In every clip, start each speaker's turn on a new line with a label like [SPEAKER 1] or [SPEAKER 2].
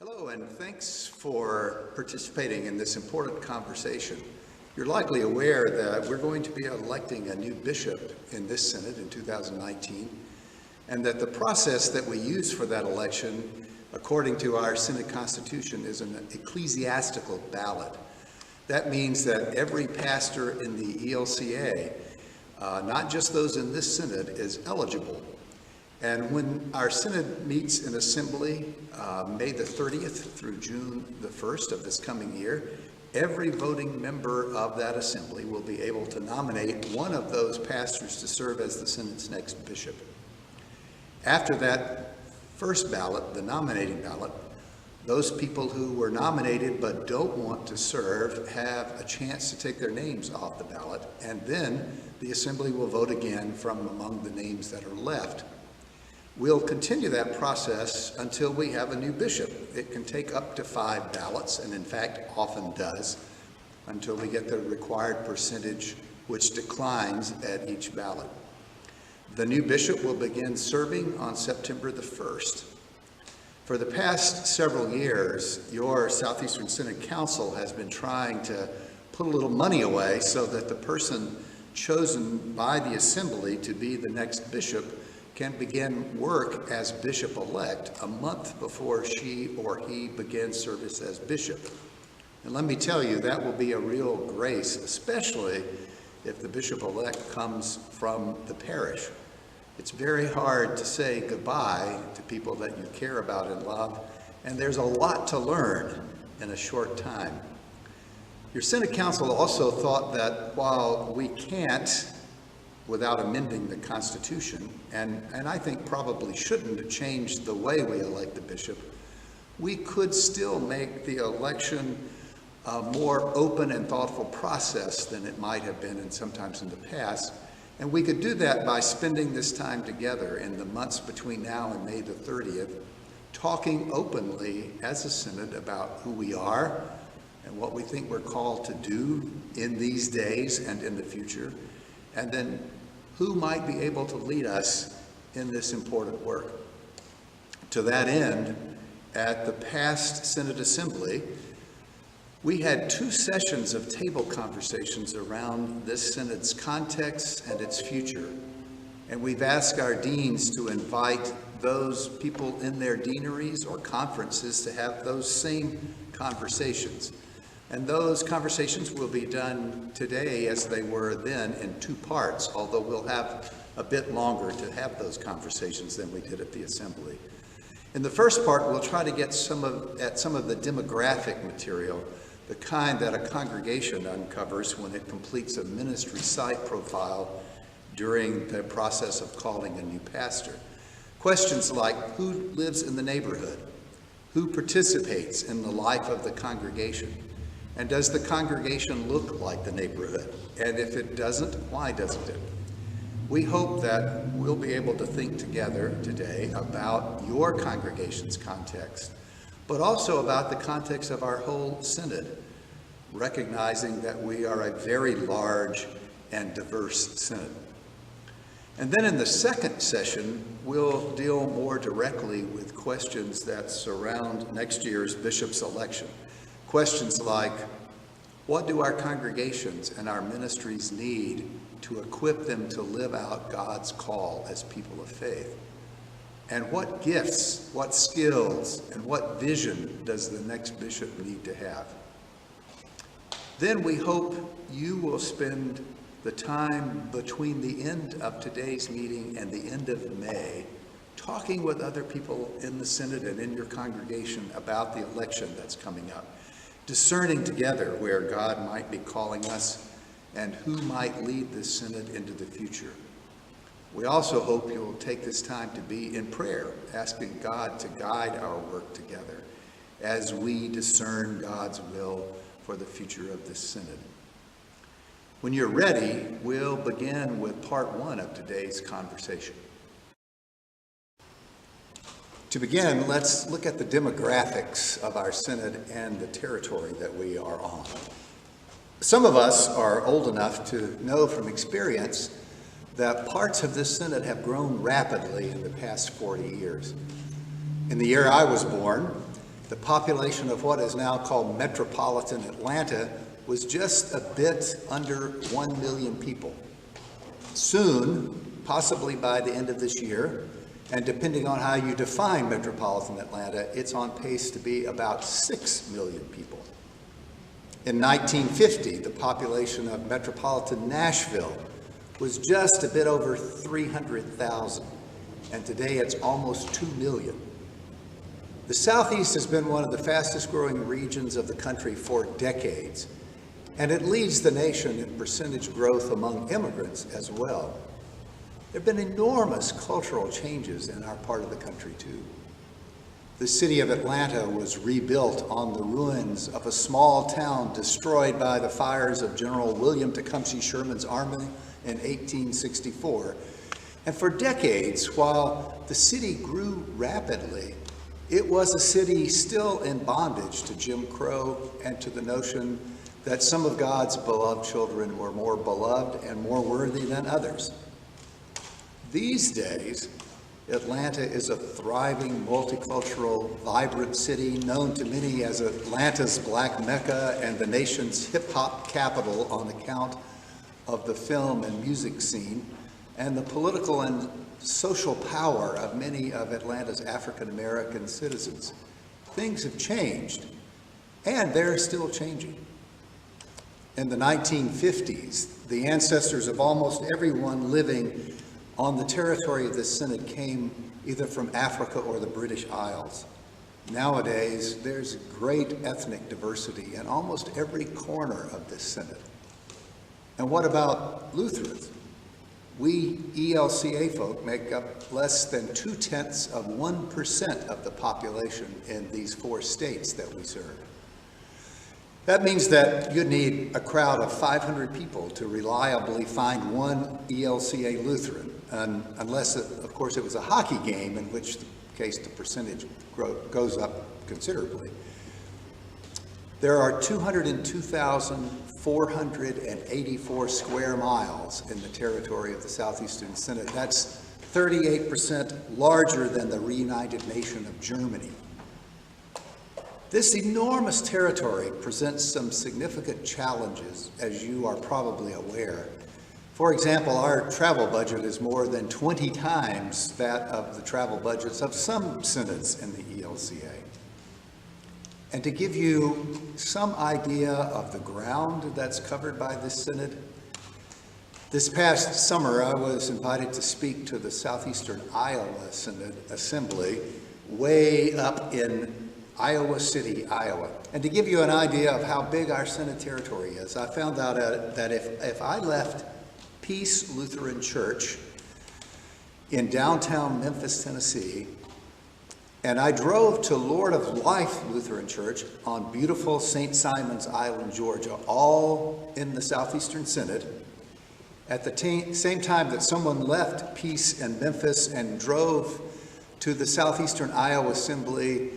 [SPEAKER 1] Hello, and thanks for participating in this important conversation. You're likely aware that we're going to be electing a new bishop in this synod in 2019, and that the process that we use for that election, according to our synod constitution, is an ecclesiastical ballot. That means that every pastor in the ELCA, not just those in this synod, is eligible. And when our synod meets in assembly, May the 30th through June the 1st of this coming year, every voting member of that assembly will be able to nominate one of those pastors to serve as the synod's next bishop. After that first ballot, the nominating ballot, those people who were nominated but don't want to serve have a chance to take their names off the ballot, and then the assembly will vote again from among the names that are left. We'll continue that process until we have a new bishop. It can take up to 5 ballots, and in fact often does, until we get the required percentage, which declines at each ballot. The new bishop will begin serving on September the 1st. For the past several years, your Southeastern Synod Council has been trying to put a little money away so that the person chosen by the assembly to be the next bishop can begin work as bishop-elect a month before she or he begins service as bishop. And let me tell you, that will be a real grace, especially if the bishop-elect comes from the parish. It's very hard to say goodbye to people that you care about and love, and there's a lot to learn in a short time. Your Synod Council also thought that while we can't, without amending the Constitution, and I think probably shouldn't change the way we elect the bishop, we could still make the election a more open and thoughtful process than it might have been sometimes in the past. And we could do that by spending this time together in the months between now and May the 30th, talking openly as a synod about who we are and what we think we're called to do in these days and in the future, and then who might be able to lead us in this important work. To that end, at the past Synod Assembly, we had 2 sessions of table conversations around this synod's context and its future. And we've asked our deans to invite those people in their deaneries or conferences to have those same conversations. And those conversations will be done today as they were then in 2 parts, although we'll have a bit longer to have those conversations than we did at the assembly. In the first part, we'll try to get some of the demographic material, the kind that a congregation uncovers when it completes a ministry site profile during the process of calling a new pastor. Questions like who lives in the neighborhood, who participates in the life of the congregation, and does the congregation look like the neighborhood? And if it doesn't, why doesn't it? We hope that we'll be able to think together today about your congregation's context, but also about the context of our whole synod, recognizing that we are a very large and diverse synod. And then in the second session, we'll deal more directly with questions that surround next year's bishop's election. Questions like, what do our congregations and our ministries need to equip them to live out God's call as people of faith? And what gifts, what skills, and what vision does the next bishop need to have? Then we hope you will spend the time between the end of today's meeting and the end of May talking with other people in the synod and in your congregation about the election that's coming up, discerning together where God might be calling us and who might lead this synod into the future. We also hope you'll take this time to be in prayer, asking God to guide our work together as we discern God's will for the future of this synod. When you're ready, we'll begin with part 1 of today's conversation. To begin, let's look at the demographics of our synod and the territory that we are on. Some of us are old enough to know from experience that parts of this synod have grown rapidly in the past 40 years. In the year I was born, the population of what is now called metropolitan Atlanta was just a bit under 1 million people. Soon, possibly by the end of this year, and depending on how you define metropolitan Atlanta, it's on pace to be about 6 million people. In 1950, the population of metropolitan Nashville was just a bit over 300,000, and today it's almost 2 million. The Southeast has been one of the fastest growing regions of the country for decades, and it leads the nation in percentage growth among immigrants as well. There have been enormous cultural changes in our part of the country too. The city of Atlanta was rebuilt on the ruins of a small town destroyed by the fires of General William Tecumseh Sherman's army in 1864. And for decades, while the city grew rapidly, it was a city still in bondage to Jim Crow and to the notion that some of God's beloved children were more beloved and more worthy than others. These days, Atlanta is a thriving, multicultural, vibrant city known to many as Atlanta's Black Mecca and the nation's hip-hop capital on account of the film and music scene and the political and social power of many of Atlanta's African-American citizens. Things have changed, and they're still changing. In the 1950s, the ancestors of almost everyone living on the territory of this synod came either from Africa or the British Isles. Nowadays, there's great ethnic diversity in almost every corner of this synod. And what about Lutherans? We ELCA folk make up less than 0.2% of the population in these 4 states that we serve. That means that you'd need a crowd of 500 people to reliably find one ELCA Lutheran, unless, of course, it was a hockey game, in which case the percentage goes up considerably. There are 202,484 square miles in the territory of the Southeastern Synod. That's 38% larger than the reunited nation of Germany. This enormous territory presents some significant challenges, as you are probably aware. For example, our travel budget is more than 20 times that of the travel budgets of some synods in the ELCA. And to give you some idea of the ground that's covered by this synod, this past summer I was invited to speak to the Southeastern Iowa Synod Assembly way up in Iowa City, Iowa. And to give you an idea of how big our synod territory is, I found out that if I left Peace Lutheran Church in downtown Memphis, Tennessee, and I drove to Lord of Life Lutheran Church on beautiful St. Simon's Island, Georgia, all in the Southeastern Synod, at the same time that someone left Peace in Memphis and drove to the Southeastern Iowa Assembly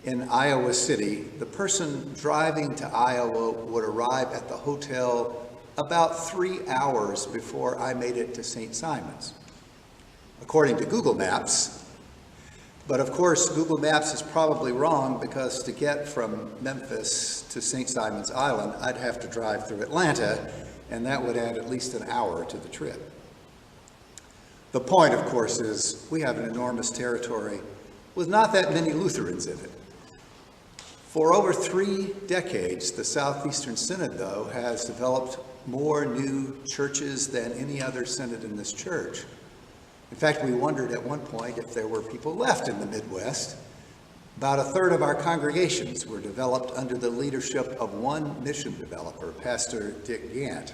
[SPEAKER 1] in Iowa City, the person driving to Iowa would arrive at the hotel about 3 hours before I made it to St. Simon's, according to Google Maps. But of course, Google Maps is probably wrong, because to get from Memphis to St. Simon's Island, I'd have to drive through Atlanta, and that would add at least an hour to the trip. The point, of course, is we have an enormous territory with not that many Lutherans in it. For over 3 decades, the Southeastern Synod, though, has developed more new churches than any other synod in this church. In fact, we wondered at one point if there were people left in the Midwest. About 1/3 of our congregations were developed under the leadership of one mission developer, Pastor Dick Gant.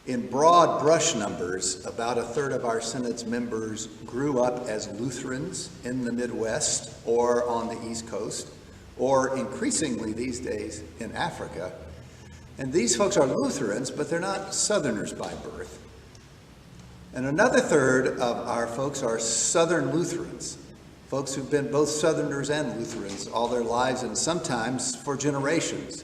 [SPEAKER 1] In broad brush numbers, about 1/3 of our synod's members grew up as Lutherans in the Midwest or on the East Coast, or increasingly these days in Africa. And these folks are Lutherans, but they're not Southerners by birth. And another 1/3 of our folks are Southern Lutherans, folks who've been both Southerners and Lutherans all their lives, and sometimes for generations.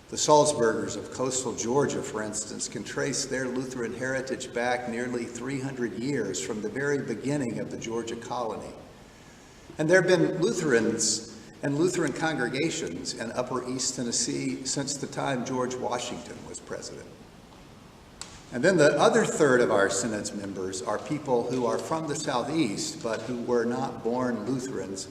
[SPEAKER 1] The Salzburgers of coastal Georgia, for instance, can trace their Lutheran heritage back nearly 300 years from the very beginning of the Georgia colony. And there have been Lutherans and Lutheran congregations in Upper East Tennessee since the time George Washington was president. And then the other third of our Synods members are people who are from the Southeast, but who were not born Lutherans.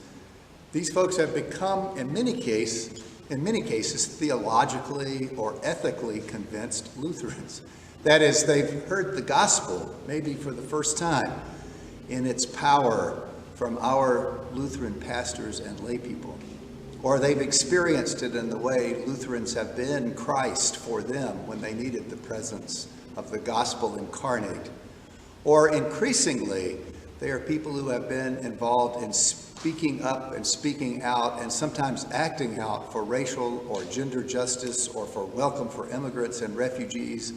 [SPEAKER 1] These folks have become, in many cases, theologically or ethically convinced Lutherans. That is, they've heard the gospel, maybe for the first time, in its power from our Lutheran pastors and lay people. Or they've experienced it in the way Lutherans have been Christ for them when they needed the presence of the gospel incarnate. Or increasingly, they are people who have been involved in speaking up and speaking out and sometimes acting out for racial or gender justice or for welcome for immigrants and refugees.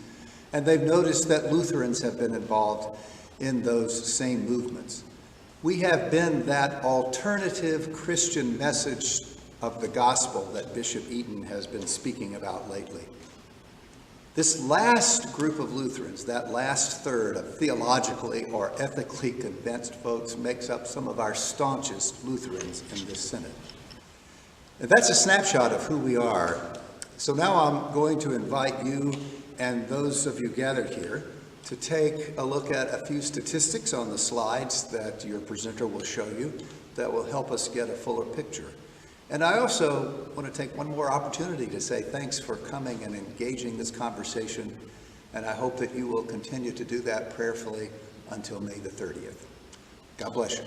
[SPEAKER 1] And they've noticed that Lutherans have been involved in those same movements. We have been that alternative Christian message of the gospel that Bishop Eaton has been speaking about lately. This last group of Lutherans, that last third of theologically or ethically convinced folks, makes up some of our staunchest Lutherans in this synod. And that's a snapshot of who we are. So now I'm going to invite you and those of you gathered here to take a look at a few statistics on the slides that your presenter will show you that will help us get a fuller picture. And I also want to take one more opportunity to say thanks for coming and engaging this conversation, and I hope that you will continue to do that prayerfully until May the 30th. God bless you.